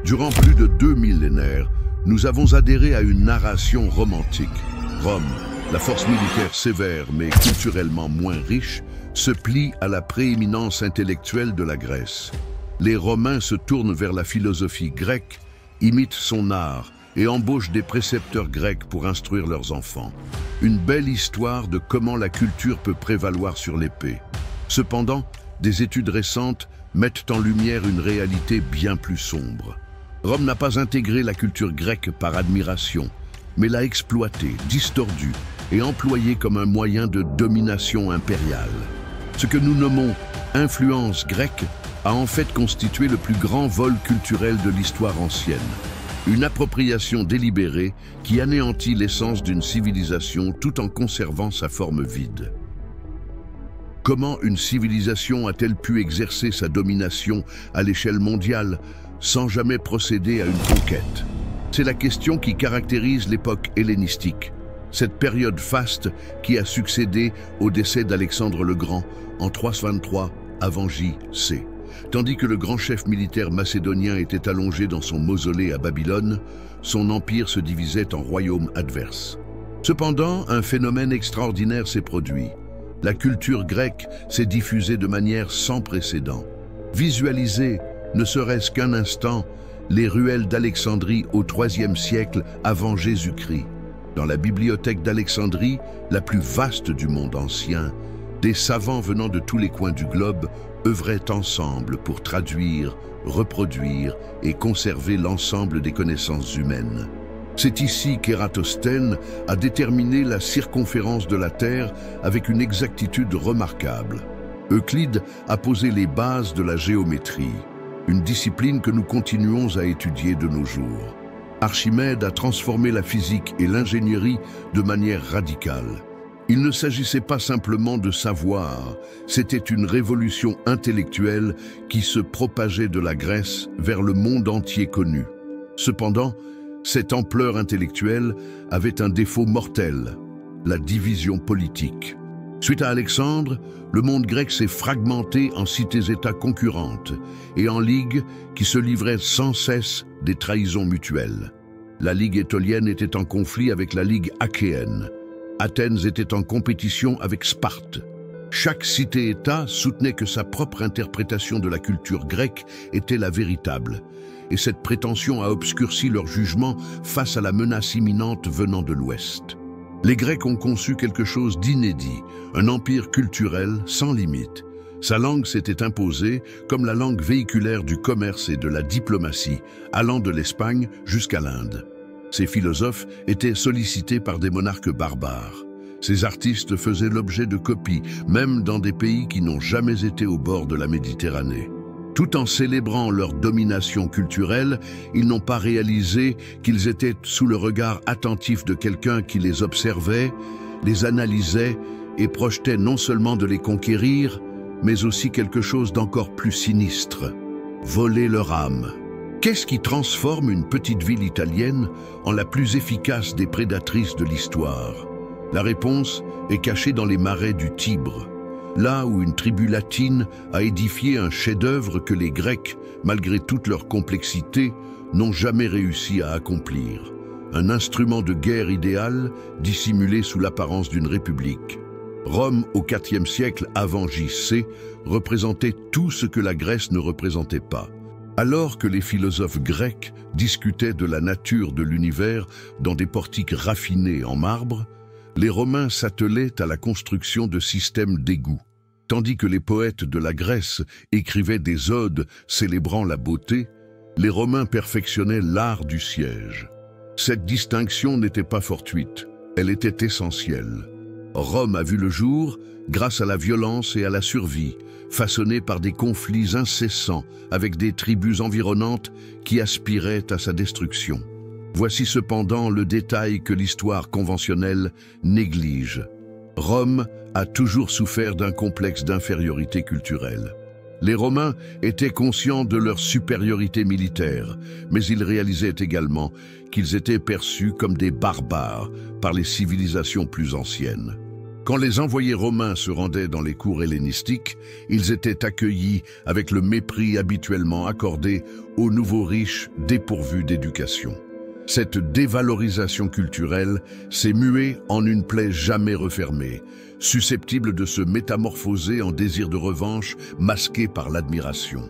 Durant plus de 2 millénaires, nous avons adhéré à une narration romantique. Rome, la force militaire sévère mais culturellement moins riche, se plie à la prééminence intellectuelle de la Grèce. Les Romains se tournent vers la philosophie grecque, imitent son art et embauchent des précepteurs grecs pour instruire leurs enfants. Une belle histoire de comment la culture peut prévaloir sur l'épée. Cependant, des études récentes mettent en lumière une réalité bien plus sombre. Rome n'a pas intégré la culture grecque par admiration, mais l'a exploitée, distordue et employée comme un moyen de domination impériale. Ce que nous nommons « influence grecque » a en fait constitué le plus grand vol culturel de l'histoire ancienne. Une appropriation délibérée qui anéantit l'essence d'une civilisation tout en conservant sa forme vide. Comment une civilisation a-t-elle pu exercer sa domination à l'échelle mondiale sans jamais procéder à une conquête? C'est la question qui caractérise l'époque hellénistique, cette période faste qui a succédé au décès d'Alexandre le Grand en 323 avant J.C. Tandis que le grand chef militaire macédonien était allongé dans son mausolée à Babylone, son empire se divisait en royaumes adverses. Cependant, un phénomène extraordinaire s'est produit. La culture grecque s'est diffusée de manière sans précédent. Visualisez, ne serait-ce qu'un instant, les ruelles d'Alexandrie au IIIe siècle avant Jésus-Christ. Dans la bibliothèque d'Alexandrie, la plus vaste du monde ancien, des savants venant de tous les coins du globe œuvraient ensemble pour traduire, reproduire et conserver l'ensemble des connaissances humaines. C'est ici qu'Ératosthène a déterminé la circonférence de la Terre avec une exactitude remarquable. Euclide a posé les bases de la géométrie, une discipline que nous continuons à étudier de nos jours. Archimède a transformé la physique et l'ingénierie de manière radicale. Il ne s'agissait pas simplement de savoir, c'était une révolution intellectuelle qui se propageait de la Grèce vers le monde entier connu. Cependant, cette ampleur intellectuelle avait un défaut mortel, la division politique. Suite à Alexandre, le monde grec s'est fragmenté en cités-États concurrentes et en ligues qui se livraient sans cesse des trahisons mutuelles. La Ligue étolienne était en conflit avec la Ligue achéenne. Athènes était en compétition avec Sparte. Chaque cité-État soutenait que sa propre interprétation de la culture grecque était la véritable, et cette prétention a obscurci leur jugement face à la menace imminente venant de l'Ouest. Les Grecs ont conçu quelque chose d'inédit, un empire culturel sans limite. Sa langue s'était imposée comme la langue véhiculaire du commerce et de la diplomatie, allant de l'Espagne jusqu'à l'Inde. Ces philosophes étaient sollicités par des monarques barbares. Ces artistes faisaient l'objet de copies, même dans des pays qui n'ont jamais été au bord de la Méditerranée. Tout en célébrant leur domination culturelle, ils n'ont pas réalisé qu'ils étaient sous le regard attentif de quelqu'un qui les observait, les analysait et projetait non seulement de les conquérir, mais aussi quelque chose d'encore plus sinistre, voler leur âme. Qu'est-ce qui transforme une petite ville italienne en la plus efficace des prédatrices de l'histoire? La réponse est cachée dans les marais du Tibre, là où une tribu latine a édifié un chef-d'œuvre que les Grecs, malgré toute leur complexité, n'ont jamais réussi à accomplir. Un instrument de guerre idéal dissimulé sous l'apparence d'une république. Rome, au IVe siècle avant J.C., représentait tout ce que la Grèce ne représentait pas. Alors que les philosophes grecs discutaient de la nature de l'univers dans des portiques raffinés en marbre, les Romains s'attelaient à la construction de systèmes d'égouts. Tandis que les poètes de la Grèce écrivaient des odes célébrant la beauté, les Romains perfectionnaient l'art du siège. Cette distinction n'était pas fortuite, elle était essentielle. Rome a vu le jour grâce à la violence et à la survie, façonnée par des conflits incessants avec des tribus environnantes qui aspiraient à sa destruction. Voici cependant le détail que l'histoire conventionnelle néglige. Rome a toujours souffert d'un complexe d'infériorité culturelle. Les Romains étaient conscients de leur supériorité militaire, mais ils réalisaient également qu'ils étaient perçus comme des barbares par les civilisations plus anciennes. Quand les envoyés romains se rendaient dans les cours hellénistiques, ils étaient accueillis avec le mépris habituellement accordé aux nouveaux riches dépourvus d'éducation. Cette dévalorisation culturelle s'est muée en une plaie jamais refermée, susceptible de se métamorphoser en désir de revanche masqué par l'admiration.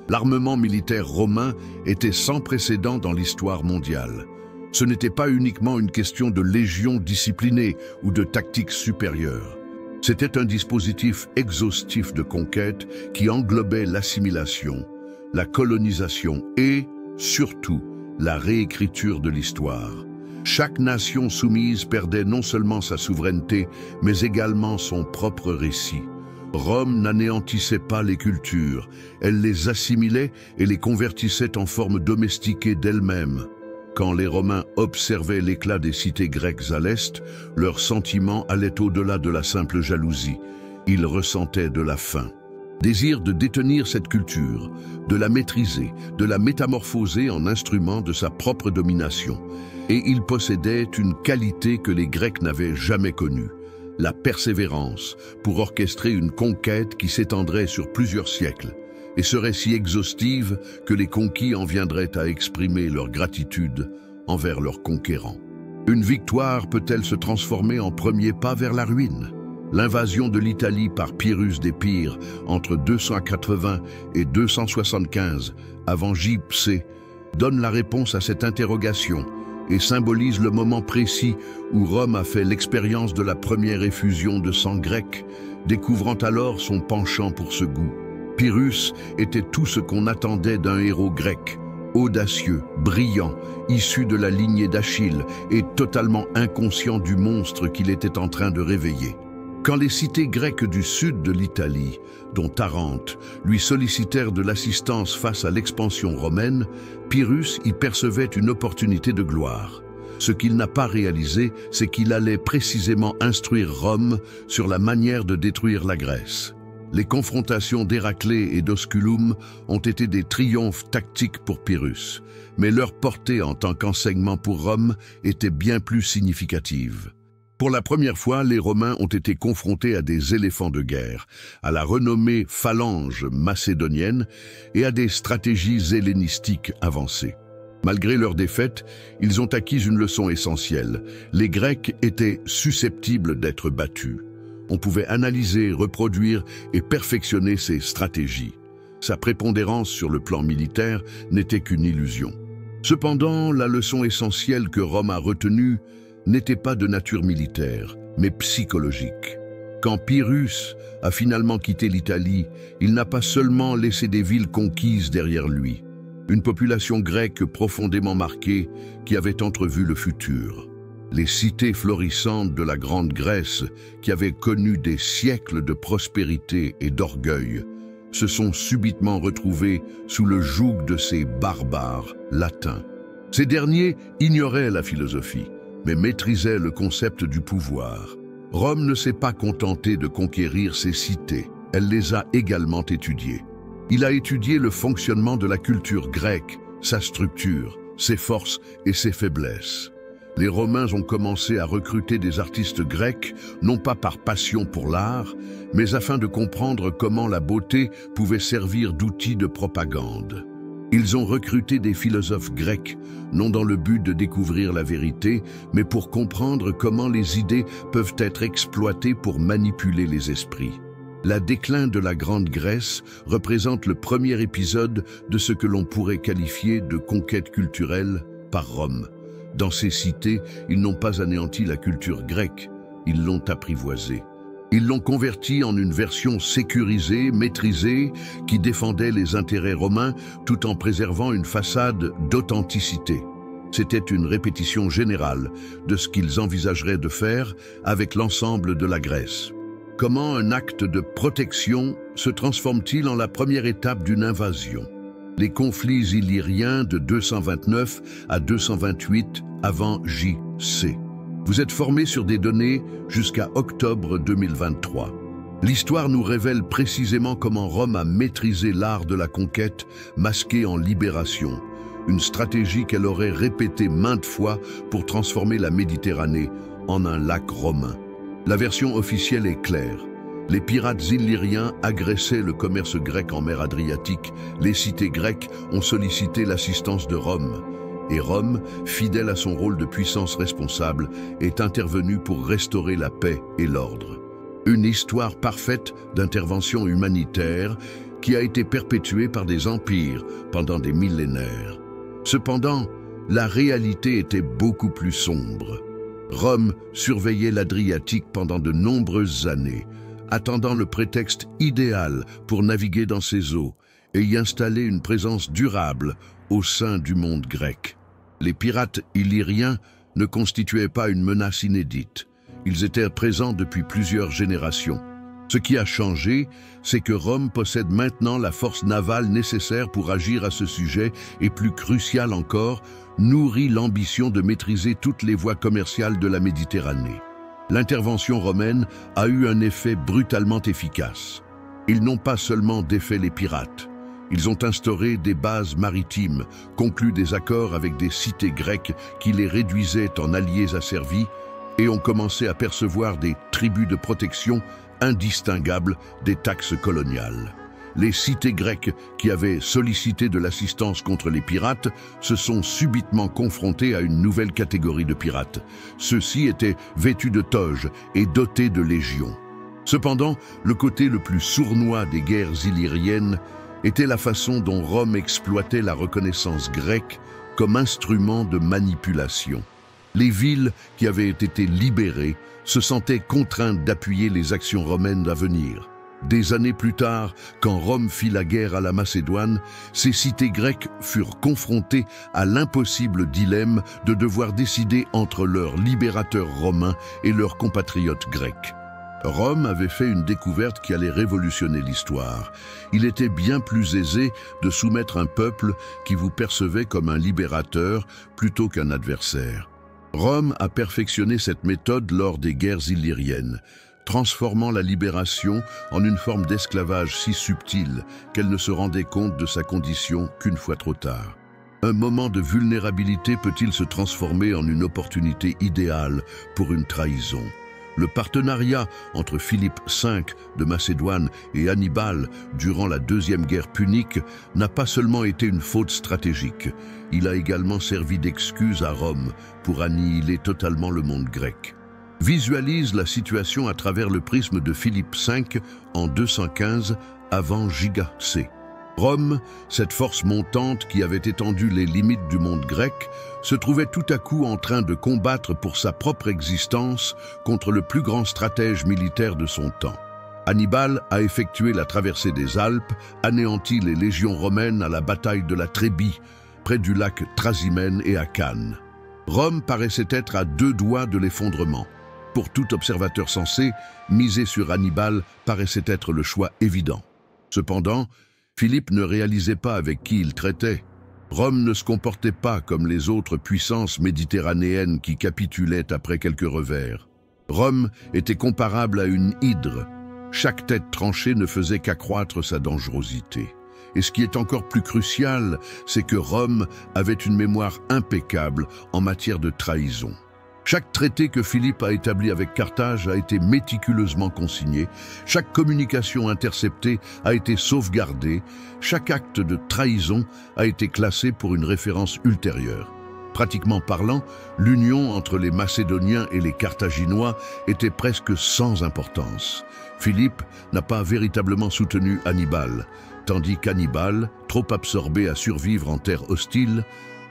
L'armement militaire romain était sans précédent dans l'histoire mondiale. Ce n'était pas uniquement une question de légions disciplinées ou de tactiques supérieures. C'était un dispositif exhaustif de conquête qui englobait l'assimilation, la colonisation et, surtout, la réécriture de l'histoire. Chaque nation soumise perdait non seulement sa souveraineté, mais également son propre récit. Rome n'anéantissait pas les cultures, elle les assimilait et les convertissait en formes domestiquées d'elle-même. Quand les Romains observaient l'éclat des cités grecques à l'est, leurs sentiments allaient au-delà de la simple jalousie. Ils ressentaient de la faim. Désir de détenir cette culture, de la maîtriser, de la métamorphoser en instrument de sa propre domination. Et ils possédaient une qualité que les Grecs n'avaient jamais connue, la persévérance, pour orchestrer une conquête qui s'étendrait sur plusieurs siècles, et serait si exhaustive que les conquis en viendraient à exprimer leur gratitude envers leurs conquérants. Une victoire peut-elle se transformer en premier pas vers la ruine? L'invasion de l'Italie par Pyrrhus d'Épire entre 280 et 275 avant J.C. donne la réponse à cette interrogation et symbolise le moment précis où Rome a fait l'expérience de la première effusion de sang grec, découvrant alors son penchant pour ce goût. Pyrrhus était tout ce qu'on attendait d'un héros grec, audacieux, brillant, issu de la lignée d'Achille et totalement inconscient du monstre qu'il était en train de réveiller. Quand les cités grecques du sud de l'Italie, dont Tarente, lui sollicitèrent de l'assistance face à l'expansion romaine, Pyrrhus y percevait une opportunité de gloire. Ce qu'il n'a pas réalisé, c'est qu'il allait précisément instruire Rome sur la manière de détruire la Grèce. Les confrontations d'Héraclée et d'Osculum ont été des triomphes tactiques pour Pyrrhus, mais leur portée en tant qu'enseignement pour Rome était bien plus significative. Pour la première fois, les Romains ont été confrontés à des éléphants de guerre, à la renommée phalange macédonienne et à des stratégies hellénistiques avancées. Malgré leur défaite, ils ont acquis une leçon essentielle. Les Grecs étaient susceptibles d'être battus. On pouvait analyser, reproduire et perfectionner ces stratégies. Sa prépondérance sur le plan militaire n'était qu'une illusion. Cependant, la leçon essentielle que Rome a retenue n'était pas de nature militaire, mais psychologique. Quand Pyrrhus a finalement quitté l'Italie, il n'a pas seulement laissé des villes conquises derrière lui, une population grecque profondément marquée qui avait entrevu le futur. Les cités florissantes de la Grande Grèce, qui avaient connu des siècles de prospérité et d'orgueil, se sont subitement retrouvées sous le joug de ces barbares latins. Ces derniers ignoraient la philosophie, mais maîtrisait le concept du pouvoir. Rome ne s'est pas contentée de conquérir ces cités, elle les a également étudiées. Il a étudié le fonctionnement de la culture grecque, sa structure, ses forces et ses faiblesses. Les Romains ont commencé à recruter des artistes grecs, non pas par passion pour l'art, mais afin de comprendre comment la beauté pouvait servir d'outil de propagande. Ils ont recruté des philosophes grecs, non dans le but de découvrir la vérité, mais pour comprendre comment les idées peuvent être exploitées pour manipuler les esprits. La déclin de la Grande Grèce représente le premier épisode de ce que l'on pourrait qualifier de conquête culturelle par Rome. Dans ces cités, ils n'ont pas anéanti la culture grecque, ils l'ont apprivoisée. Ils l'ont convertie en une version sécurisée, maîtrisée, qui défendait les intérêts romains tout en préservant une façade d'authenticité. C'était une répétition générale de ce qu'ils envisageraient de faire avec l'ensemble de la Grèce. Comment un acte de protection se transforme-t-il en la première étape d'une invasion? Les conflits illyriens de 229 à 228 avant J.C. Vous êtes formés sur des données jusqu'à octobre 2023. L'histoire nous révèle précisément comment Rome a maîtrisé l'art de la conquête masqué en libération, une stratégie qu'elle aurait répétée maintes fois pour transformer la Méditerranée en un lac romain. La version officielle est claire. Les pirates illyriens agressaient le commerce grec en mer Adriatique. Les cités grecques ont sollicité l'assistance de Rome. Et Rome, fidèle à son rôle de puissance responsable, est intervenue pour restaurer la paix et l'ordre. Une histoire parfaite d'intervention humanitaire qui a été perpétuée par des empires pendant des millénaires. Cependant, la réalité était beaucoup plus sombre. Rome surveillait l'Adriatique pendant de nombreuses années, attendant le prétexte idéal pour naviguer dans ses eaux et y installer une présence durable au sein du monde grec. Les pirates illyriens ne constituaient pas une menace inédite. Ils étaient présents depuis plusieurs générations. Ce qui a changé, c'est que Rome possède maintenant la force navale nécessaire pour agir à ce sujet et, plus crucial encore, nourrit l'ambition de maîtriser toutes les voies commerciales de la Méditerranée. L'intervention romaine a eu un effet brutalement efficace. Ils n'ont pas seulement défait les pirates. Ils ont instauré des bases maritimes, conclu des accords avec des cités grecques qui les réduisaient en alliés asservis et ont commencé à percevoir des tribus de protection indistinguables des taxes coloniales. Les cités grecques qui avaient sollicité de l'assistance contre les pirates se sont subitement confrontées à une nouvelle catégorie de pirates. Ceux-ci étaient vêtus de toges et dotés de légions. Cependant, le côté le plus sournois des guerres illyriennes était la façon dont Rome exploitait la reconnaissance grecque comme instrument de manipulation. Les villes qui avaient été libérées se sentaient contraintes d'appuyer les actions romaines à venir. Des années plus tard, quand Rome fit la guerre à la Macédoine, ces cités grecques furent confrontées à l'impossible dilemme de devoir décider entre leurs libérateurs romains et leurs compatriotes grecs. Rome avait fait une découverte qui allait révolutionner l'histoire. Il était bien plus aisé de soumettre un peuple qui vous percevait comme un libérateur plutôt qu'un adversaire. Rome a perfectionné cette méthode lors des guerres illyriennes, transformant la libération en une forme d'esclavage si subtile qu'elle ne se rendait compte de sa condition qu'une fois trop tard. Un moment de vulnérabilité peut-il se transformer en une opportunité idéale pour une trahison? Le partenariat entre Philippe V de Macédoine et Hannibal durant la Deuxième Guerre punique n'a pas seulement été une faute stratégique, il a également servi d'excuse à Rome pour annihiler totalement le monde grec. Visualise la situation à travers le prisme de Philippe V en 215 avant Giga C. Rome, cette force montante qui avait étendu les limites du monde grec, se trouvait tout à coup en train de combattre pour sa propre existence contre le plus grand stratège militaire de son temps. Hannibal a effectué la traversée des Alpes, anéanti les légions romaines à la bataille de la Trébie, près du lac Trasimène et à Cannes. Rome paraissait être à deux doigts de l'effondrement. Pour tout observateur sensé, miser sur Hannibal paraissait être le choix évident. Cependant, Philippe ne réalisait pas avec qui il traitait. Rome ne se comportait pas comme les autres puissances méditerranéennes qui capitulaient après quelques revers. Rome était comparable à une hydre. Chaque tête tranchée ne faisait qu'accroître sa dangerosité. Et ce qui est encore plus crucial, c'est que Rome avait une mémoire impeccable en matière de trahison. Chaque traité que Philippe a établi avec Carthage a été méticuleusement consigné, chaque communication interceptée a été sauvegardée, chaque acte de trahison a été classé pour une référence ultérieure. Pratiquement parlant, l'union entre les Macédoniens et les Carthaginois était presque sans importance. Philippe n'a pas véritablement soutenu Hannibal, tandis qu'Hannibal, trop absorbé à survivre en terre hostile,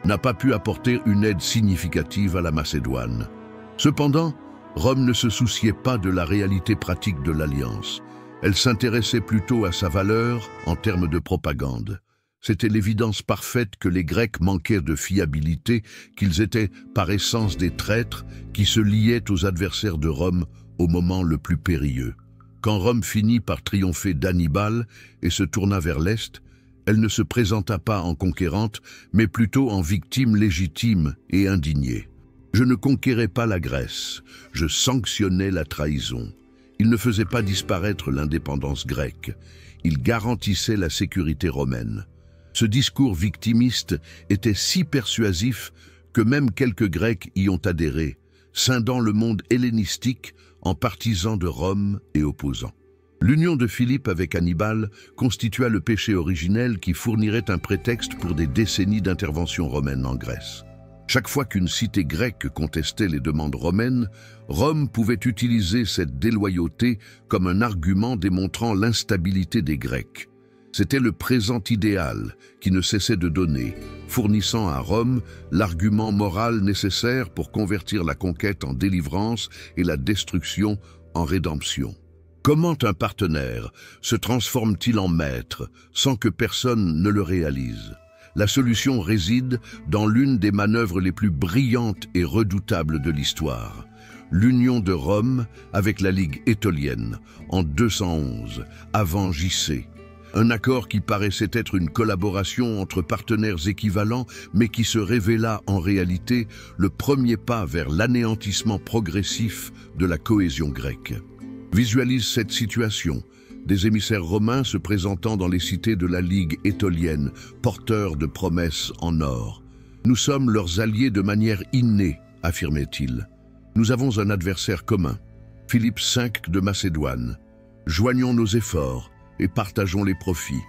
n'a pas pu apporter une aide significative à la Macédoine. Cependant, Rome ne se souciait pas de la réalité pratique de l'alliance. Elle s'intéressait plutôt à sa valeur en termes de propagande. C'était l'évidence parfaite que les Grecs manquaient de fiabilité, qu'ils étaient par essence des traîtres qui se liaient aux adversaires de Rome au moment le plus périlleux. Quand Rome finit par triompher d'Hannibal et se tourna vers l'Est, elle ne se présenta pas en conquérante, mais plutôt en victime légitime et indignée. Je ne conquérais pas la Grèce, je sanctionnais la trahison. Il ne faisait pas disparaître l'indépendance grecque, il garantissait la sécurité romaine. Ce discours victimiste était si persuasif que même quelques Grecs y ont adhéré, scindant le monde hellénistique en partisans de Rome et opposants. L'union de Philippe avec Hannibal constitua le péché originel qui fournirait un prétexte pour des décennies d'intervention romaine en Grèce. Chaque fois qu'une cité grecque contestait les demandes romaines, Rome pouvait utiliser cette déloyauté comme un argument démontrant l'instabilité des Grecs. C'était le présent idéal qui ne cessait de donner, fournissant à Rome l'argument moral nécessaire pour convertir la conquête en délivrance et la destruction en rédemption. Comment un partenaire se transforme-t-il en maître sans que personne ne le réalise? La solution réside dans l'une des manœuvres les plus brillantes et redoutables de l'histoire. L'union de Rome avec la Ligue étolienne en 211, avant JC. Un accord qui paraissait être une collaboration entre partenaires équivalents, mais qui se révéla en réalité le premier pas vers l'anéantissement progressif de la cohésion grecque. Visualise cette situation. Des émissaires romains se présentant dans les cités de la Ligue étolienne, porteurs de promesses en or. « Nous sommes leurs alliés de manière innée », affirmait-il. « Nous avons un adversaire commun, Philippe V de Macédoine. Joignons nos efforts et partageons les profits. »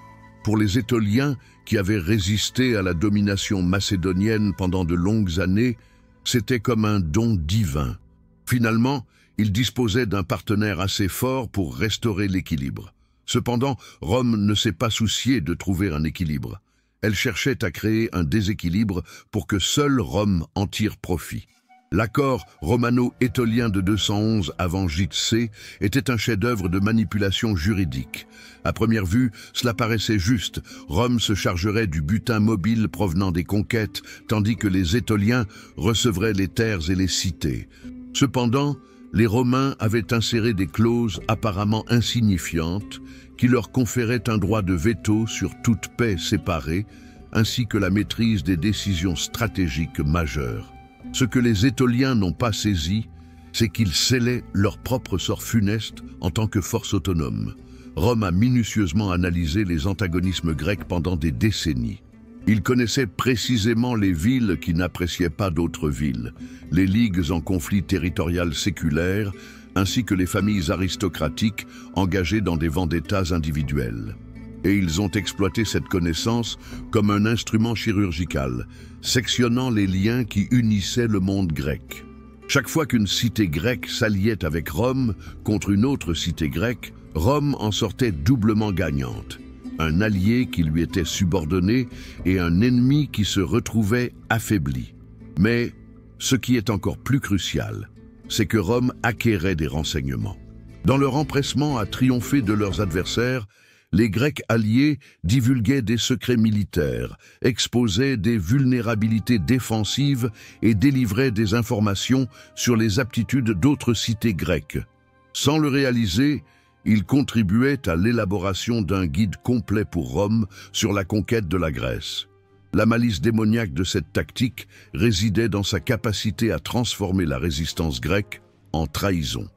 Pour les Étoliens, qui avaient résisté à la domination macédonienne pendant de longues années, c'était comme un don divin. Finalement, ils disposaient d'un partenaire assez fort pour restaurer l'équilibre. Cependant, Rome ne s'est pas souciée de trouver un équilibre. Elle cherchait à créer un déséquilibre pour que seule Rome en tire profit. L'accord romano-étolien de 211 avant JC était un chef-d'œuvre de manipulation juridique. À première vue, cela paraissait juste. Rome se chargerait du butin mobile provenant des conquêtes, tandis que les Étoliens recevraient les terres et les cités. Cependant, les Romains avaient inséré des clauses apparemment insignifiantes qui leur conféraient un droit de veto sur toute paix séparée, ainsi que la maîtrise des décisions stratégiques majeures. Ce que les Étoliens n'ont pas saisi, c'est qu'ils scellaient leur propre sort funeste en tant que force autonome. Rome a minutieusement analysé les antagonismes grecs pendant des décennies. Il connaissait précisément les villes qui n'appréciaient pas d'autres villes, les ligues en conflit territorial séculaire, ainsi que les familles aristocratiques engagées dans des vendettas individuelles. Et ils ont exploité cette connaissance comme un instrument chirurgical, sectionnant les liens qui unissaient le monde grec. Chaque fois qu'une cité grecque s'alliait avec Rome contre une autre cité grecque, Rome en sortait doublement gagnante. Un allié qui lui était subordonné et un ennemi qui se retrouvait affaibli. Mais ce qui est encore plus crucial, c'est que Rome acquérait des renseignements. Dans leur empressement à triompher de leurs adversaires, les Grecs alliés divulguaient des secrets militaires, exposaient des vulnérabilités défensives et délivraient des informations sur les aptitudes d'autres cités grecques. Sans le réaliser, ils contribuaient à l'élaboration d'un guide complet pour Rome sur la conquête de la Grèce. La malice démoniaque de cette tactique résidait dans sa capacité à transformer la résistance grecque en trahison.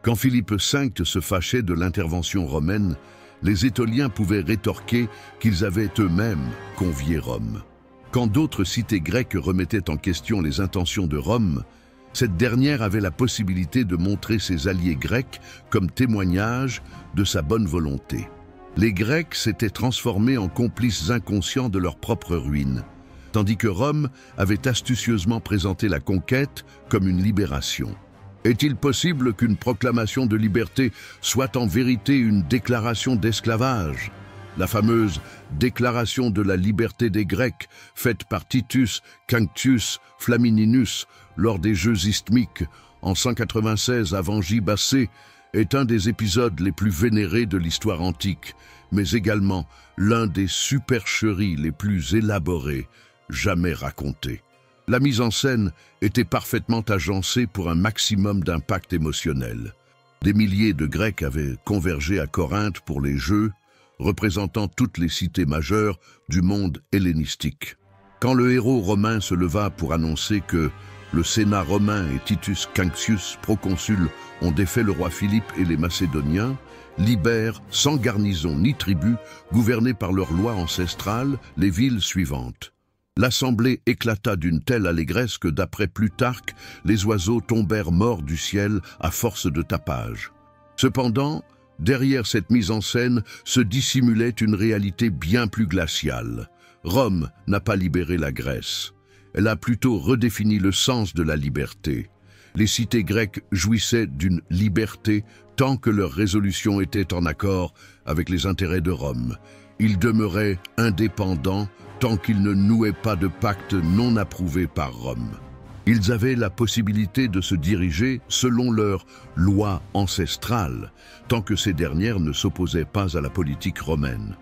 Quand Philippe V se fâchait de l'intervention romaine, les Étoliens pouvaient rétorquer qu'ils avaient eux-mêmes convié Rome. Quand d'autres cités grecques remettaient en question les intentions de Rome, cette dernière avait la possibilité de montrer ses alliés grecs comme témoignage de sa bonne volonté. Les Grecs s'étaient transformés en complices inconscients de leur propre ruine, tandis que Rome avait astucieusement présenté la conquête comme une libération. Est-il possible qu'une proclamation de liberté soit en vérité une déclaration d'esclavage? La fameuse déclaration de la liberté des Grecs, faite par Titus Quinctius Flamininus lors des Jeux isthmiques en 196 avant J.B.C., est un des épisodes les plus vénérés de l'histoire antique, mais également l'un des supercheries les plus élaborées jamais racontées. La mise en scène était parfaitement agencée pour un maximum d'impact émotionnel. Des milliers de Grecs avaient convergé à Corinthe pour les Jeux, représentant toutes les cités majeures du monde hellénistique. Quand le héros romain se leva pour annoncer que le Sénat romain et Titus Quinctius, proconsul, ont défait le roi Philippe et les Macédoniens, libèrent, sans garnison ni tribu, gouvernées par leur loi ancestrale, les villes suivantes: L'assemblée éclata d'une telle allégresse que, d'après Plutarque, les oiseaux tombèrent morts du ciel à force de tapage. Cependant, derrière cette mise en scène se dissimulait une réalité bien plus glaciale. Rome n'a pas libéré la Grèce. Elle a plutôt redéfini le sens de la liberté. Les cités grecques jouissaient d'une liberté tant que leurs résolutions étaient en accord avec les intérêts de Rome. Ils demeuraient indépendants tant qu'ils ne nouaient pas de pacte non approuvé par Rome. Ils avaient la possibilité de se diriger selon leurs lois ancestrales, tant que ces dernières ne s'opposaient pas à la politique romaine.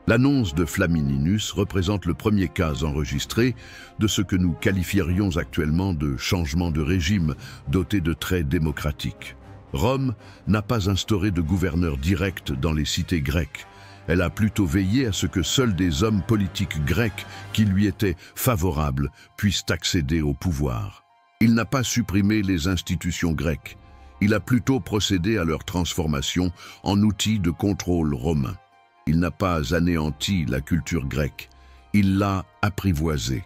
L'annonce de Flamininus représente le premier cas enregistré de ce que nous qualifierions actuellement de changement de régime doté de traits démocratiques. Rome n'a pas instauré de gouverneur direct dans les cités grecques. Elle a plutôt veillé à ce que seuls des hommes politiques grecs qui lui étaient favorables puissent accéder au pouvoir. Il n'a pas supprimé les institutions grecques. Il a plutôt procédé à leur transformation en outils de contrôle romain. Il n'a pas anéanti la culture grecque. Il l'a apprivoisée.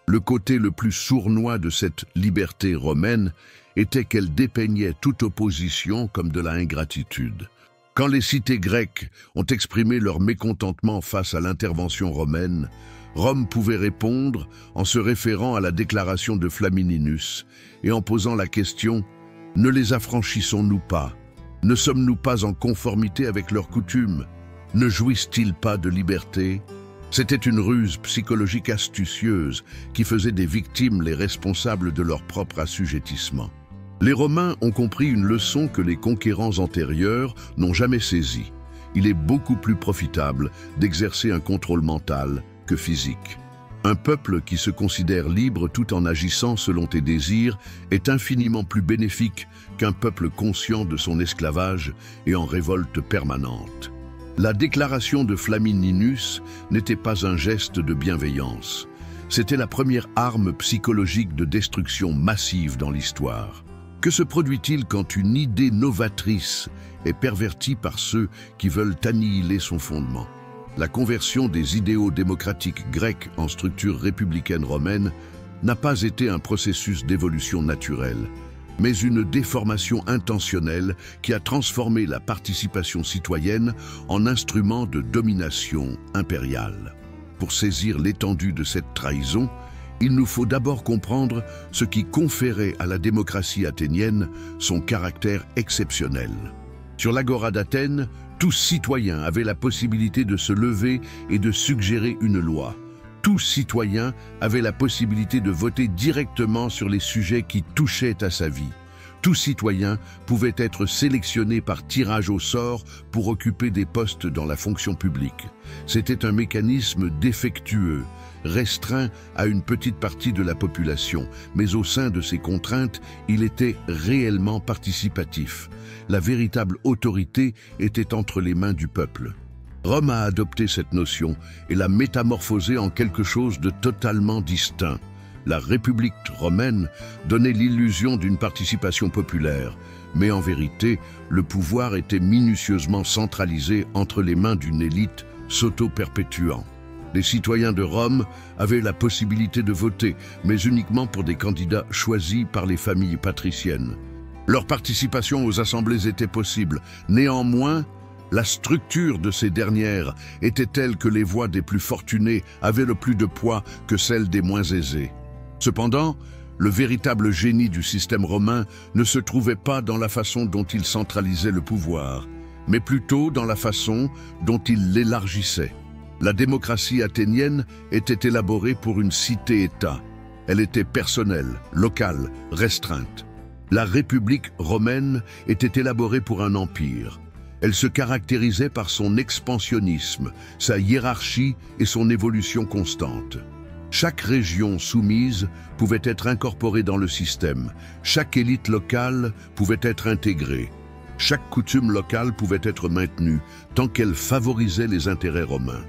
Le côté le plus sournois de cette liberté romaine était qu'elle dépeignait toute opposition comme de la ingratitude. Quand les cités grecques ont exprimé leur mécontentement face à l'intervention romaine, Rome pouvait répondre en se référant à la déclaration de Flamininus et en posant la question « Ne les affranchissons-nous pas? Ne sommes-nous pas en conformité avec leurs coutumes? Ne jouissent-ils pas de liberté ?» C'était une ruse psychologique astucieuse qui faisait des victimes les responsables de leur propre assujettissement. Les Romains ont compris une leçon que les conquérants antérieurs n'ont jamais saisie. Il est beaucoup plus profitable d'exercer un contrôle mental que physique. Un peuple qui se considère libre tout en agissant selon tes désirs est infiniment plus bénéfique qu'un peuple conscient de son esclavage et en révolte permanente. La déclaration de Flamininus n'était pas un geste de bienveillance. C'était la première arme psychologique de destruction massive dans l'histoire. Que se produit-il quand une idée novatrice est pervertie par ceux qui veulent annihiler son fondement? La conversion des idéaux démocratiques grecs en structure républicaine romaine n'a pas été un processus d'évolution naturelle, mais une déformation intentionnelle qui a transformé la participation citoyenne en instrument de domination impériale. Pour saisir l'étendue de cette trahison, il nous faut d'abord comprendre ce qui conférait à la démocratie athénienne son caractère exceptionnel. Sur l'agora d'Athènes, tout citoyen avait la possibilité de se lever et de suggérer une loi. Tout citoyen avait la possibilité de voter directement sur les sujets qui touchaient à sa vie. Tout citoyen pouvait être sélectionné par tirage au sort pour occuper des postes dans la fonction publique. C'était un mécanisme défectueux, restreint à une petite partie de la population, mais au sein de ces contraintes, il était réellement participatif. La véritable autorité était entre les mains du peuple. Rome a adopté cette notion et l'a métamorphosée en quelque chose de totalement distinct. La République romaine donnait l'illusion d'une participation populaire, mais en vérité, le pouvoir était minutieusement centralisé entre les mains d'une élite s'auto-perpétuant. Les citoyens de Rome avaient la possibilité de voter, mais uniquement pour des candidats choisis par les familles patriciennes. Leur participation aux assemblées était possible. Néanmoins, la structure de ces dernières était telle que les voix des plus fortunés avaient le plus de poids que celles des moins aisés. Cependant, le véritable génie du système romain ne se trouvait pas dans la façon dont il centralisait le pouvoir, mais plutôt dans la façon dont il l'élargissait. La démocratie athénienne était élaborée pour une cité-État. Elle était personnelle, locale, restreinte. La République romaine était élaborée pour un empire. Elle se caractérisait par son expansionnisme, sa hiérarchie et son évolution constante. Chaque région soumise pouvait être incorporée dans le système. Chaque élite locale pouvait être intégrée. Chaque coutume locale pouvait être maintenue, tant qu'elle favorisait les intérêts romains.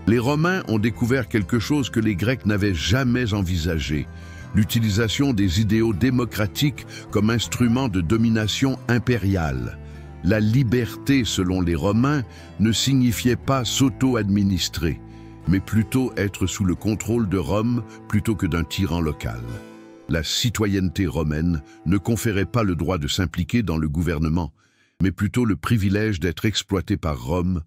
Les Romains ont découvert quelque chose que les Grecs n'avaient jamais envisagé, l'utilisation des idéaux démocratiques comme instrument de domination impériale. La liberté, selon les Romains, ne signifiait pas s'auto-administrer. mais plutôt être sous le contrôle de Rome plutôt que d'un tyran local. La citoyenneté romaine ne conférait pas le droit de s'impliquer dans le gouvernement, mais plutôt le privilège d'être exploité par Rome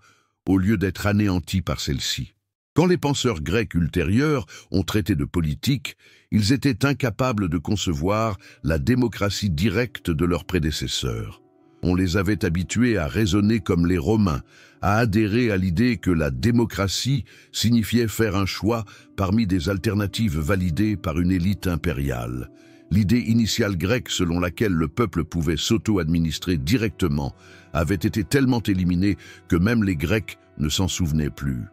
au lieu d'être anéanti par celle-ci. Quand les penseurs grecs ultérieurs ont traité de politique, ils étaient incapables de concevoir la démocratie directe de leurs prédécesseurs. On les avait habitués à raisonner comme les Romains, à adhérer à l'idée que la démocratie signifiait faire un choix parmi des alternatives validées par une élite impériale. L'idée initiale grecque selon laquelle le peuple pouvait s'auto-administrer directement avait été tellement éliminée que même les Grecs ne s'en souvenaient plus.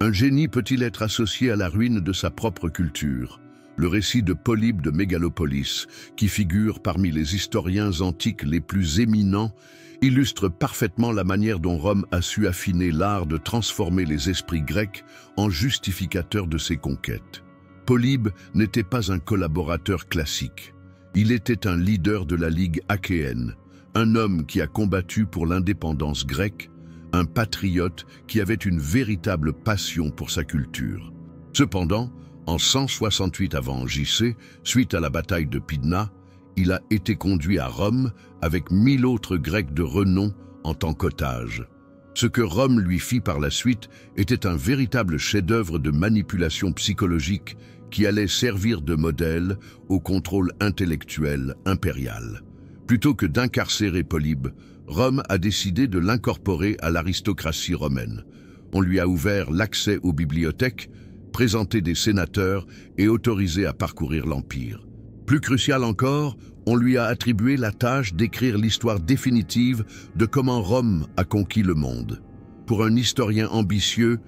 Un génie peut-il être associé à la ruine de sa propre culture? Le récit de Polybe de Mégalopolis, qui figure parmi les historiens antiques les plus éminents, illustre parfaitement la manière dont Rome a su affiner l'art de transformer les esprits grecs en justificateurs de ses conquêtes. Polybe n'était pas un collaborateur classique. Il était un leader de la Ligue achéenne, un homme qui a combattu pour l'indépendance grecque, un patriote qui avait une véritable passion pour sa culture. Cependant, en 168 avant JC, suite à la bataille de Pydna, il a été conduit à Rome avec 1000 autres Grecs de renom en tant qu'otages. Ce que Rome lui fit par la suite était un véritable chef-d'œuvre de manipulation psychologique qui allait servir de modèle au contrôle intellectuel impérial. Plutôt que d'incarcérer Polybe, Rome a décidé de l'incorporer à l'aristocratie romaine. On lui a ouvert l'accès aux bibliothèques, présenté des sénateurs et autorisé à parcourir l'Empire. Plus crucial encore, on lui a attribué la tâche d'écrire l'histoire définitive de comment Rome a conquis le monde. Pour un historien ambitieux,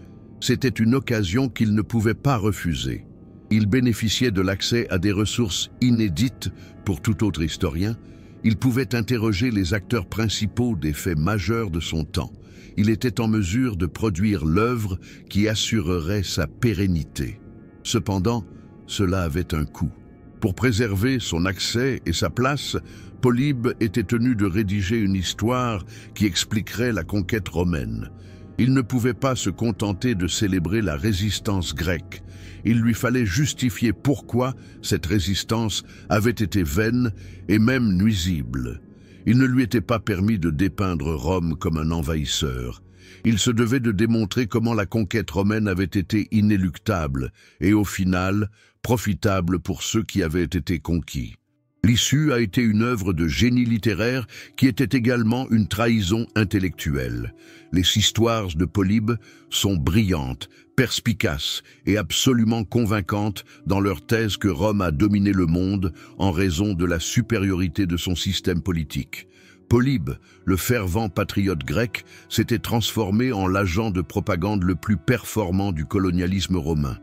c'était une occasion qu'il ne pouvait pas refuser. Il bénéficiait de l'accès à des ressources inédites pour tout autre historien. Il pouvait interroger les acteurs principaux des faits majeurs de son temps. Il était en mesure de produire l'œuvre qui assurerait sa pérennité. Cependant, cela avait un coût. Pour préserver son accès et sa place, Polybe était tenu de rédiger une histoire qui expliquerait la conquête romaine. Il ne pouvait pas se contenter de célébrer la résistance grecque. Il lui fallait justifier pourquoi cette résistance avait été vaine et même nuisible. Il ne lui était pas permis de dépeindre Rome comme un envahisseur. Il se devait de démontrer comment la conquête romaine avait été inéluctable et, au final, profitable pour ceux qui avaient été conquis. L'issue a été une œuvre de génie littéraire qui était également une trahison intellectuelle. Les histoires de Polybe sont brillantes, perspicaces et absolument convaincantes dans leur thèse que Rome a dominé le monde en raison de la supériorité de son système politique. Polybe, le fervent patriote grec, s'était transformé en l'agent de propagande le plus performant du colonialisme romain.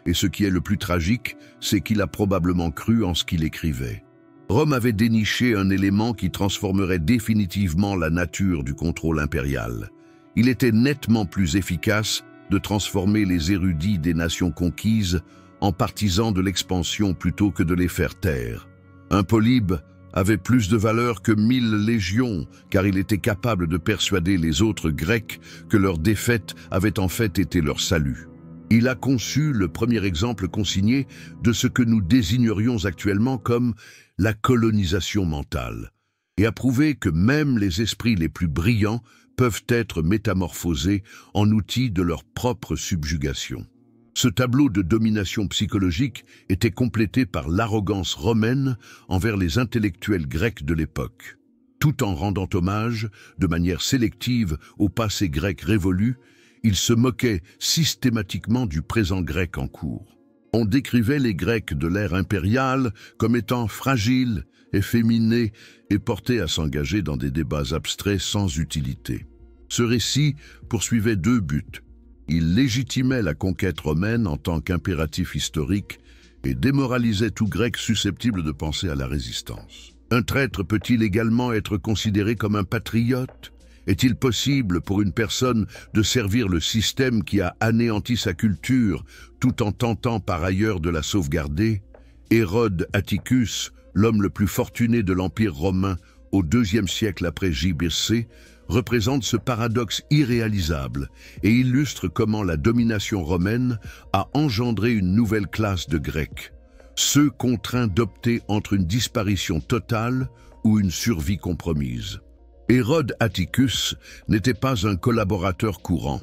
Et ce qui est le plus tragique, c'est qu'il a probablement cru en ce qu'il écrivait. Rome avait déniché un élément qui transformerait définitivement la nature du contrôle impérial. Il était nettement plus efficace de transformer les érudits des nations conquises en partisans de l'expansion plutôt que de les faire taire. Un Polybe avait plus de valeur que 1000 légions, car il était capable de persuader les autres Grecs que leur défaite avait en fait été leur salut. Il a conçu le premier exemple consigné de ce que nous désignerions actuellement comme la colonisation mentale, et a prouvé que même les esprits les plus brillants peuvent être métamorphosés en outils de leur propre subjugation. Ce tableau de domination psychologique était complété par l'arrogance romaine envers les intellectuels grecs de l'époque. Tout en rendant hommage, de manière sélective, au passé grec révolu, il se moquait systématiquement du présent grec en cours. On décrivait les Grecs de l'ère impériale comme étant fragiles, efféminés et portés à s'engager dans des débats abstraits sans utilité. Ce récit poursuivait deux buts. Il légitimait la conquête romaine en tant qu'impératif historique et démoralisait tout Grec susceptible de penser à la résistance. Un traître peut-il également être considéré comme un patriote ? Est-il possible pour une personne de servir le système qui a anéanti sa culture tout en tentant par ailleurs de la sauvegarder? Hérode Atticus, l'homme le plus fortuné de l'Empire romain au IIe siècle après JBC, représente ce paradoxe irréalisable et illustre comment la domination romaine a engendré une nouvelle classe de Grecs, ceux contraints d'opter entre une disparition totale ou une survie compromise. Hérode Atticus n'était pas un collaborateur courant.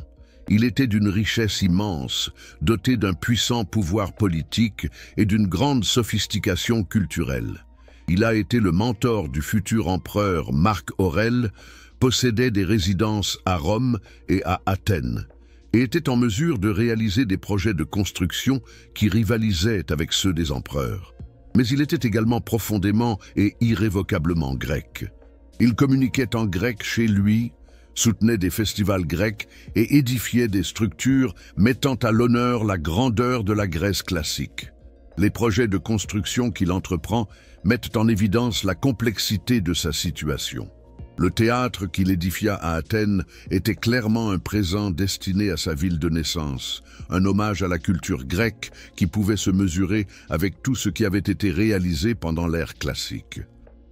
Il était d'une richesse immense, doté d'un puissant pouvoir politique et d'une grande sophistication culturelle. Il a été le mentor du futur empereur Marc Aurèle, possédait des résidences à Rome et à Athènes, et était en mesure de réaliser des projets de construction qui rivalisaient avec ceux des empereurs. Mais il était également profondément et irrévocablement grec. Il communiquait en grec chez lui, soutenait des festivals grecs et édifiait des structures mettant à l'honneur la grandeur de la Grèce classique. Les projets de construction qu'il entreprend mettent en évidence la complexité de sa situation. Le théâtre qu'il édifia à Athènes était clairement un présent destiné à sa ville de naissance, un hommage à la culture grecque qui pouvait se mesurer avec tout ce qui avait été réalisé pendant l'ère classique.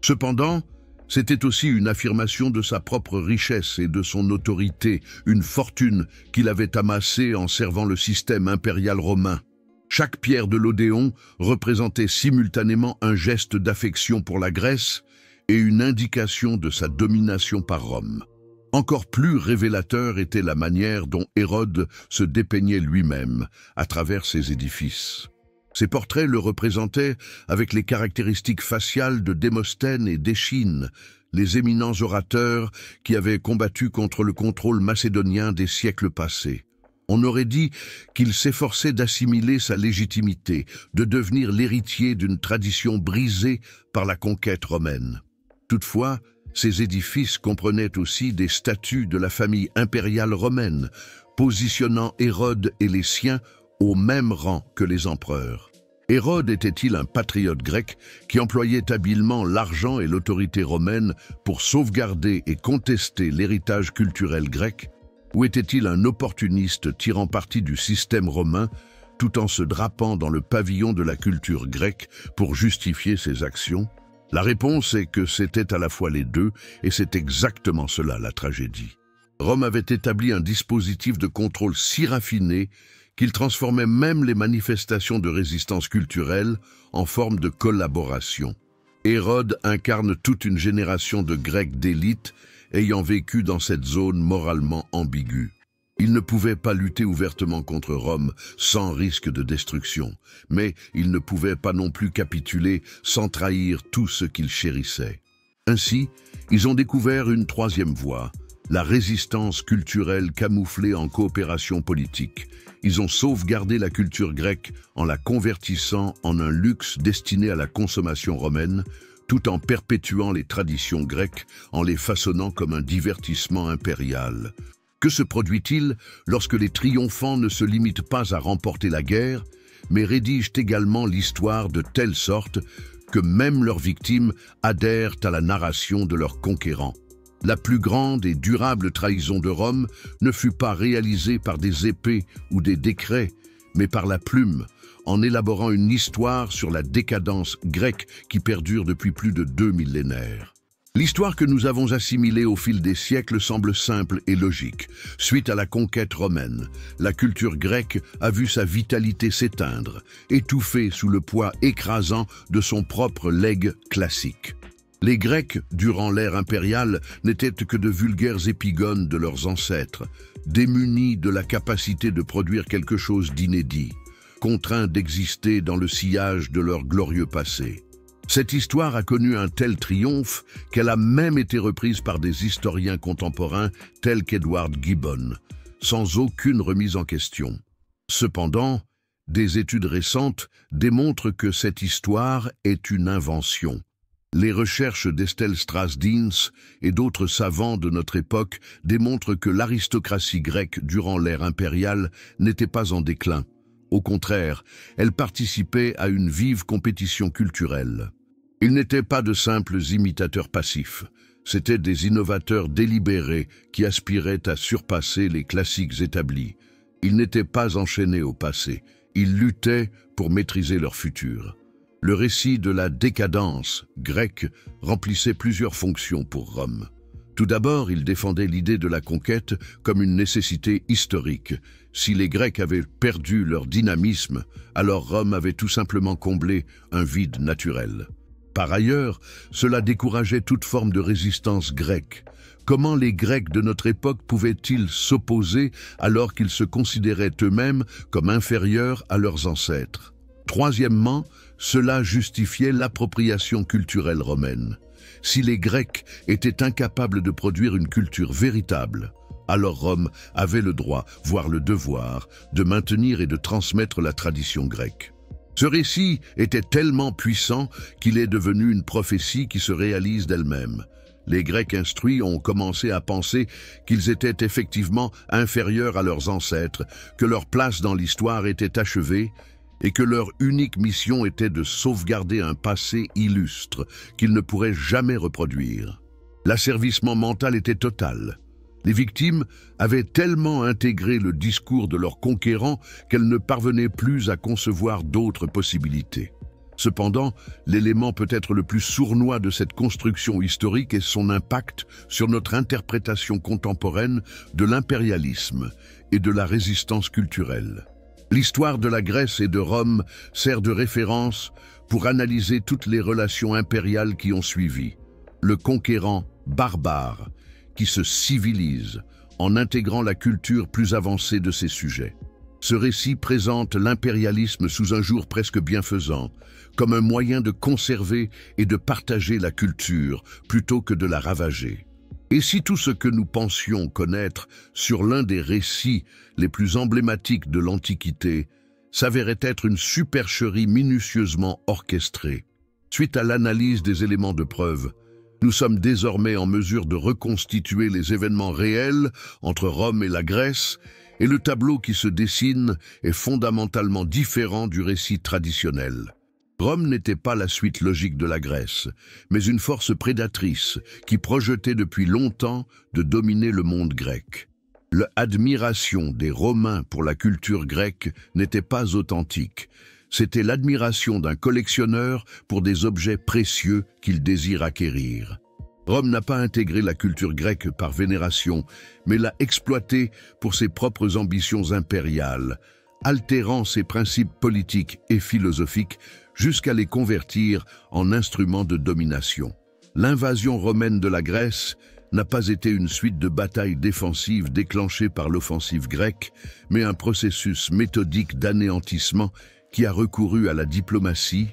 Cependant, c'était aussi une affirmation de sa propre richesse et de son autorité, une fortune qu'il avait amassée en servant le système impérial romain. Chaque pierre de l'Odéon représentait simultanément un geste d'affection pour la Grèce et une indication de sa domination par Rome. Encore plus révélateur était la manière dont Hérode se dépeignait lui-même à travers ses édifices. Ces portraits le représentaient avec les caractéristiques faciales de Démosthène et d'Échine, les éminents orateurs qui avaient combattu contre le contrôle macédonien des siècles passés. On aurait dit qu'il s'efforçait d'assimiler sa légitimité, de devenir l'héritier d'une tradition brisée par la conquête romaine. Toutefois, ces édifices comprenaient aussi des statues de la famille impériale romaine, positionnant Hérode et les siens au même rang que les empereurs. Hérode était-il un patriote grec qui employait habilement l'argent et l'autorité romaine pour sauvegarder et contester l'héritage culturel grec? Ou était-il un opportuniste tirant parti du système romain tout en se drapant dans le pavillon de la culture grecque pour justifier ses actions? La réponse est que c'était à la fois les deux, et c'est exactement cela la tragédie. Rome avait établi un dispositif de contrôle si raffiné qu'il transformait même les manifestations de résistance culturelle en forme de collaboration. Hérode incarne toute une génération de Grecs d'élite ayant vécu dans cette zone moralement ambiguë. Il ne pouvait pas lutter ouvertement contre Rome sans risque de destruction, mais il ne pouvait pas non plus capituler sans trahir tout ce qu'il chérissait. Ainsi, ils ont découvert une troisième voie, la résistance culturelle camouflée en coopération politique. Ils ont sauvegardé la culture grecque en la convertissant en un luxe destiné à la consommation romaine, tout en perpétuant les traditions grecques, en les façonnant comme un divertissement impérial. Que se produit-il lorsque les triomphants ne se limitent pas à remporter la guerre, mais rédigent également l'histoire de telle sorte que même leurs victimes adhèrent à la narration de leurs conquérants? La plus grande et durable trahison de Rome ne fut pas réalisée par des épées ou des décrets, mais par la plume, en élaborant une histoire sur la décadence grecque qui perdure depuis plus de 2 millénaires. L'histoire que nous avons assimilée au fil des siècles semble simple et logique. Suite à la conquête romaine, la culture grecque a vu sa vitalité s'éteindre, étouffée sous le poids écrasant de son propre legs classique. Les Grecs, durant l'ère impériale, n'étaient que de vulgaires épigones de leurs ancêtres, démunis de la capacité de produire quelque chose d'inédit, contraints d'exister dans le sillage de leur glorieux passé. Cette histoire a connu un tel triomphe qu'elle a même été reprise par des historiens contemporains tels qu'Edward Gibbon, sans aucune remise en question. Cependant, des études récentes démontrent que cette histoire est une invention. Les recherches d'Estelle Strass-Deans et d'autres savants de notre époque démontrent que l'aristocratie grecque durant l'ère impériale n'était pas en déclin. Au contraire, elle participait à une vive compétition culturelle. Ils n'étaient pas de simples imitateurs passifs, c'étaient des innovateurs délibérés qui aspiraient à surpasser les classiques établis. Ils n'étaient pas enchaînés au passé, ils luttaient pour maîtriser leur futur. Le récit de la décadence grecque remplissait plusieurs fonctions pour Rome. Tout d'abord, il défendait l'idée de la conquête comme une nécessité historique. Si les Grecs avaient perdu leur dynamisme, alors Rome avait tout simplement comblé un vide naturel. Par ailleurs, cela décourageait toute forme de résistance grecque. Comment les Grecs de notre époque pouvaient-ils s'opposer alors qu'ils se considéraient eux-mêmes comme inférieurs à leurs ancêtres? Troisièmement, cela justifiait l'appropriation culturelle romaine. Si les Grecs étaient incapables de produire une culture véritable, alors Rome avait le droit, voire le devoir, de maintenir et de transmettre la tradition grecque. Ce récit était tellement puissant qu'il est devenu une prophétie qui se réalise d'elle-même. Les Grecs instruits ont commencé à penser qu'ils étaient effectivement inférieurs à leurs ancêtres, que leur place dans l'histoire était achevée et que leur unique mission était de sauvegarder un passé illustre qu'ils ne pourraient jamais reproduire. L'asservissement mental était total. Les victimes avaient tellement intégré le discours de leurs conquérants qu'elles ne parvenaient plus à concevoir d'autres possibilités. Cependant, l'élément peut-être le plus sournois de cette construction historique est son impact sur notre interprétation contemporaine de l'impérialisme et de la résistance culturelle. L'histoire de la Grèce et de Rome sert de référence pour analyser toutes les relations impériales qui ont suivi. Le conquérant barbare qui se civilise en intégrant la culture plus avancée de ses sujets. Ce récit présente l'impérialisme sous un jour presque bienfaisant, comme un moyen de conserver et de partager la culture plutôt que de la ravager. Et si tout ce que nous pensions connaître sur l'un des récits les plus emblématiques de l'Antiquité s'avérait être une supercherie minutieusement orchestrée? Suite à l'analyse des éléments de preuve, nous sommes désormais en mesure de reconstituer les événements réels entre Rome et la Grèce, et le tableau qui se dessine est fondamentalement différent du récit traditionnel. Rome n'était pas la suite logique de la Grèce, mais une force prédatrice qui projetait depuis longtemps de dominer le monde grec. L'admiration des Romains pour la culture grecque n'était pas authentique. C'était l'admiration d'un collectionneur pour des objets précieux qu'il désire acquérir. Rome n'a pas intégré la culture grecque par vénération, mais l'a exploitée pour ses propres ambitions impériales, altérant ses principes politiques et philosophiques jusqu'à les convertir en instruments de domination. L'invasion romaine de la Grèce n'a pas été une suite de batailles défensives déclenchées par l'offensive grecque, mais un processus méthodique d'anéantissement qui a recouru à la diplomatie,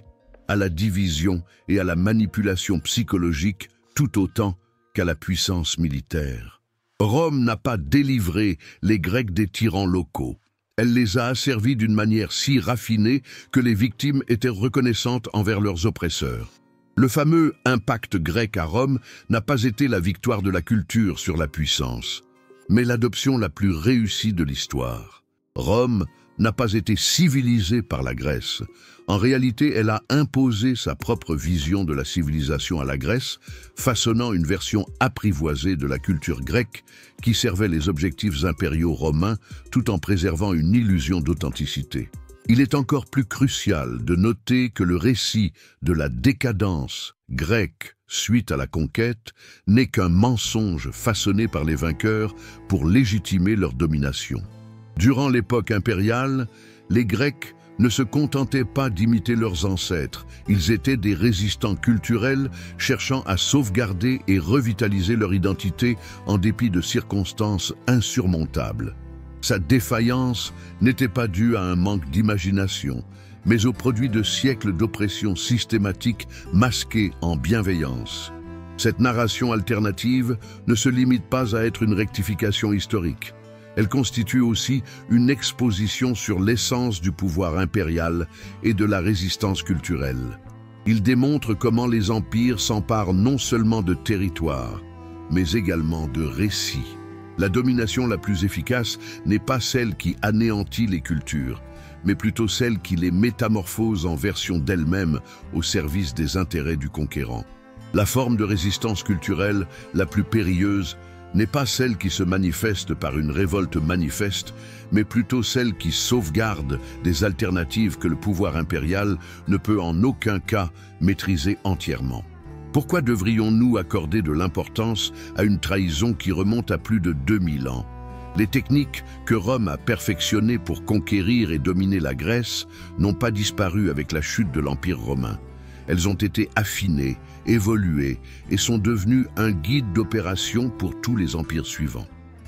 à la division et à la manipulation psychologique tout autant qu'à la puissance militaire. Rome n'a pas délivré les Grecs des tyrans locaux. Elle les a asservis d'une manière si raffinée que les victimes étaient reconnaissantes envers leurs oppresseurs. Le fameux impact grec à Rome n'a pas été la victoire de la culture sur la puissance, mais l'adoption la plus réussie de l'histoire. Rome n'a pas été civilisée par la Grèce. En réalité, elle a imposé sa propre vision de la civilisation à la Grèce, façonnant une version apprivoisée de la culture grecque qui servait les objectifs impériaux romains tout en préservant une illusion d'authenticité. Il est encore plus crucial de noter que le récit de la décadence grecque suite à la conquête n'est qu'un mensonge façonné par les vainqueurs pour légitimer leur domination. Durant l'époque impériale, les Grecs ne se contentaient pas d'imiter leurs ancêtres, ils étaient des résistants culturels cherchant à sauvegarder et revitaliser leur identité en dépit de circonstances insurmontables. Sa défaillance n'était pas due à un manque d'imagination, mais au produit de siècles d'oppression systématique masquée en bienveillance. Cette narration alternative ne se limite pas à être une rectification historique. Elle constitue aussi une exposition sur l'essence du pouvoir impérial et de la résistance culturelle. Il démontre comment les empires s'emparent non seulement de territoires, mais également de récits. La domination la plus efficace n'est pas celle qui anéantit les cultures, mais plutôt celle qui les métamorphose en version d'elles-mêmes au service des intérêts du conquérant. La forme de résistance culturelle la plus périlleuse n'est pas celle qui se manifeste par une révolte manifeste, mais plutôt celle qui sauvegarde des alternatives que le pouvoir impérial ne peut en aucun cas maîtriser entièrement. Pourquoi devrions-nous accorder de l'importance à une trahison qui remonte à plus de 2000 ans? Les techniques que Rome a perfectionnées pour conquérir et dominer la Grèce n'ont pas disparu avec la chute de l'Empire romain. Elles ont été affinées, évoluées et sont devenues un guide d'opération pour tous les empires suivants.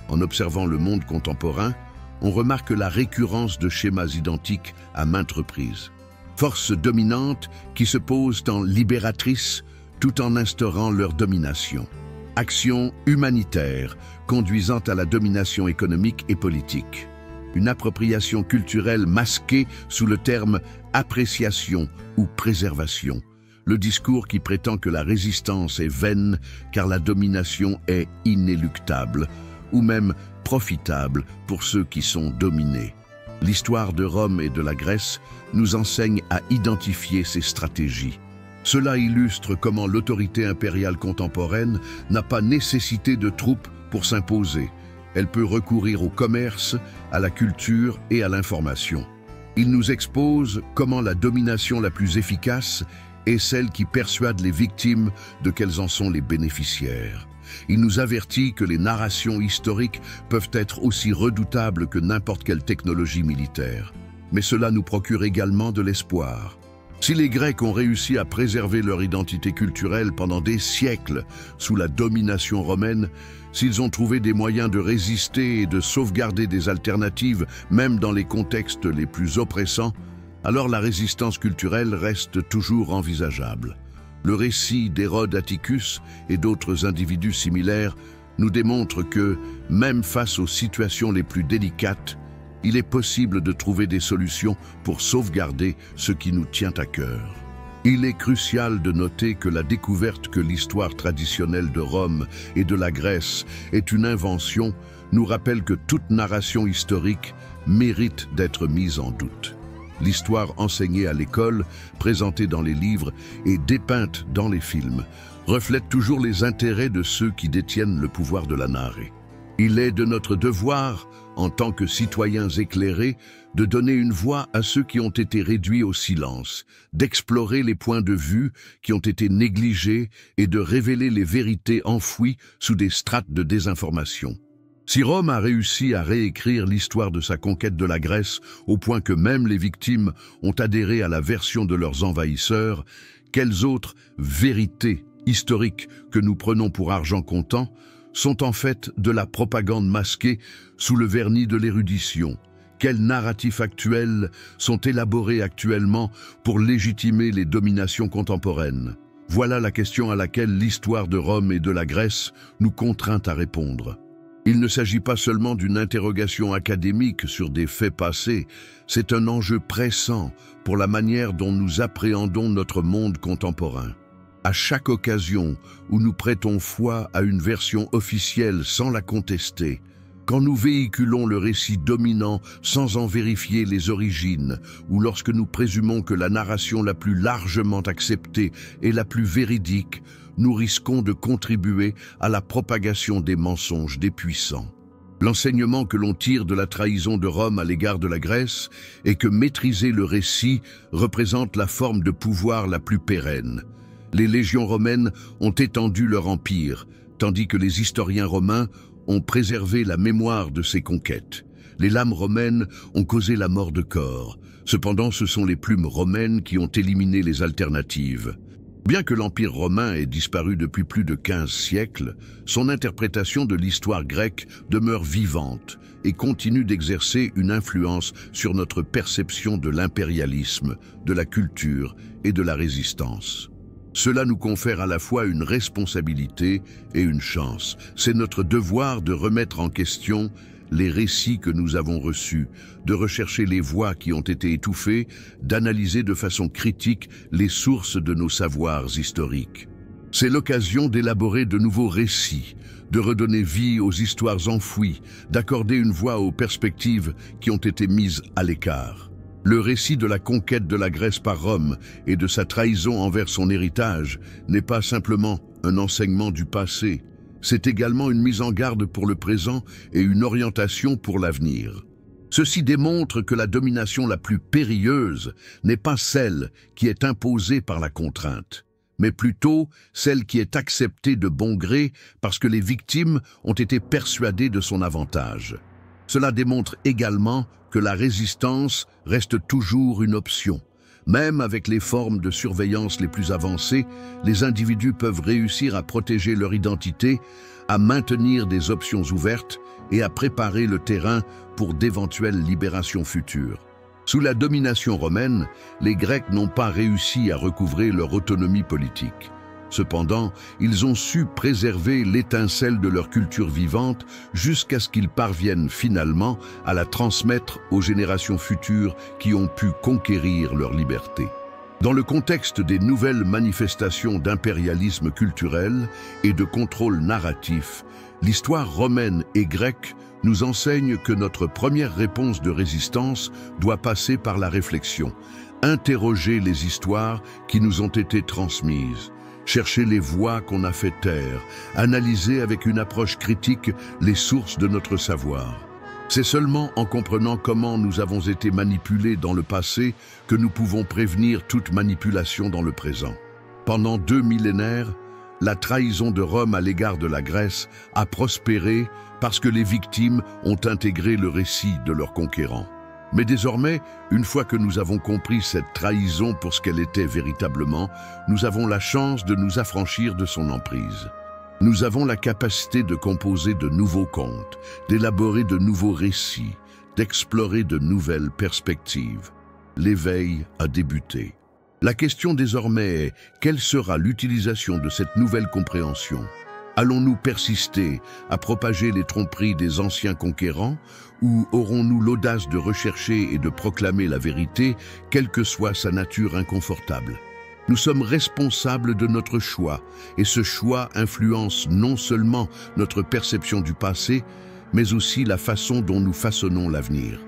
En observant le monde contemporain, on remarque la récurrence de schémas identiques à maintes reprises. Forces dominantes qui se posent en libératrices tout en instaurant leur domination. Action humanitaire conduisant à la domination économique et politique. Une appropriation culturelle masquée sous le terme appréciation ou préservation. Le discours qui prétend que la résistance est vaine car la domination est inéluctable ou même profitable pour ceux qui sont dominés. L'histoire de Rome et de la Grèce nous enseigne à identifier ces stratégies. Cela illustre comment l'autorité impériale contemporaine n'a pas nécessité de troupes pour s'imposer. Elle peut recourir au commerce, à la culture et à l'information. Il nous expose comment la domination la plus efficace est celle qui persuade les victimes de qu'elles en sont les bénéficiaires. Il nous avertit que les narrations historiques peuvent être aussi redoutables que n'importe quelle technologie militaire. Mais cela nous procure également de l'espoir. Si les Grecs ont réussi à préserver leur identité culturelle pendant des siècles sous la domination romaine, s'ils ont trouvé des moyens de résister et de sauvegarder des alternatives, même dans les contextes les plus oppressants, alors la résistance culturelle reste toujours envisageable. Le récit d'Hérode Atticus et d'autres individus similaires nous démontre que, même face aux situations les plus délicates, il est possible de trouver des solutions pour sauvegarder ce qui nous tient à cœur. Il est crucial de noter que la découverte que l'histoire traditionnelle de Rome et de la Grèce est une invention nous rappelle que toute narration historique mérite d'être mise en doute. L'histoire enseignée à l'école, présentée dans les livres et dépeinte dans les films, reflète toujours les intérêts de ceux qui détiennent le pouvoir de la narrer. Il est de notre devoir, en tant que citoyens éclairés, de donner une voix à ceux qui ont été réduits au silence, d'explorer les points de vue qui ont été négligés et de révéler les vérités enfouies sous des strates de désinformation. Si Rome a réussi à réécrire l'histoire de sa conquête de la Grèce au point que même les victimes ont adhéré à la version de leurs envahisseurs, quelles autres vérités historiques que nous prenons pour argent comptant sont en fait de la propagande masquée sous le vernis de l'érudition? Quels narratifs actuels sont élaborés actuellement pour légitimer les dominations contemporaines? Voilà la question à laquelle l'histoire de Rome et de la Grèce nous contraint à répondre. Il ne s'agit pas seulement d'une interrogation académique sur des faits passés, c'est un enjeu pressant pour la manière dont nous appréhendons notre monde contemporain. À chaque occasion où nous prêtons foi à une version officielle sans la contester, quand nous véhiculons le récit dominant sans en vérifier les origines, ou lorsque nous présumons que la narration la plus largement acceptée est la plus véridique, nous risquons de contribuer à la propagation des mensonges des puissants. L'enseignement que l'on tire de la trahison de Rome à l'égard de la Grèce est que maîtriser le récit représente la forme de pouvoir la plus pérenne. Les légions romaines ont étendu leur empire, tandis que les historiens romains ont préservé la mémoire de ces conquêtes. Les lames romaines ont causé la mort de corps. Cependant, ce sont les plumes romaines qui ont éliminé les alternatives. Bien que l'Empire romain ait disparu depuis plus de 15 siècles, son interprétation de l'histoire grecque demeure vivante et continue d'exercer une influence sur notre perception de l'impérialisme, de la culture et de la résistance. Cela nous confère à la fois une responsabilité et une chance. C'est notre devoir de remettre en question les récits que nous avons reçus, de rechercher les voix qui ont été étouffées, d'analyser de façon critique les sources de nos savoirs historiques. C'est l'occasion d'élaborer de nouveaux récits, de redonner vie aux histoires enfouies, d'accorder une voix aux perspectives qui ont été mises à l'écart. Le récit de la conquête de la Grèce par Rome et de sa trahison envers son héritage n'est pas simplement un enseignement du passé, c'est également une mise en garde pour le présent et une orientation pour l'avenir. Ceci démontre que la domination la plus périlleuse n'est pas celle qui est imposée par la contrainte, mais plutôt celle qui est acceptée de bon gré parce que les victimes ont été persuadées de son avantage. Cela démontre également que la résistance reste toujours une option. Même avec les formes de surveillance les plus avancées, les individus peuvent réussir à protéger leur identité, à maintenir des options ouvertes et à préparer le terrain pour d'éventuelles libérations futures. Sous la domination romaine, les Grecs n'ont pas réussi à recouvrer leur autonomie politique. Cependant, ils ont su préserver l'étincelle de leur culture vivante jusqu'à ce qu'ils parviennent finalement à la transmettre aux générations futures qui ont pu conquérir leur liberté. Dans le contexte des nouvelles manifestations d'impérialisme culturel et de contrôle narratif, l'histoire romaine et grecque nous enseigne que notre première réponse de résistance doit passer par la réflexion, interroger les histoires qui nous ont été transmises, chercher les voix qu'on a fait taire, analyser avec une approche critique les sources de notre savoir. C'est seulement en comprenant comment nous avons été manipulés dans le passé que nous pouvons prévenir toute manipulation dans le présent. Pendant 2 millénaires, la trahison de Rome à l'égard de la Grèce a prospéré parce que les victimes ont intégré le récit de leurs conquérants. Mais désormais, une fois que nous avons compris cette trahison pour ce qu'elle était véritablement, nous avons la chance de nous affranchir de son emprise. Nous avons la capacité de composer de nouveaux contes, d'élaborer de nouveaux récits, d'explorer de nouvelles perspectives. L'éveil a débuté. La question désormais est, quelle sera l'utilisation de cette nouvelle compréhension ? Allons-nous persister à propager les tromperies des anciens conquérants ou aurons-nous l'audace de rechercher et de proclamer la vérité, quelle que soit sa nature inconfortable ? Nous sommes responsables de notre choix et ce choix influence non seulement notre perception du passé, mais aussi la façon dont nous façonnons l'avenir.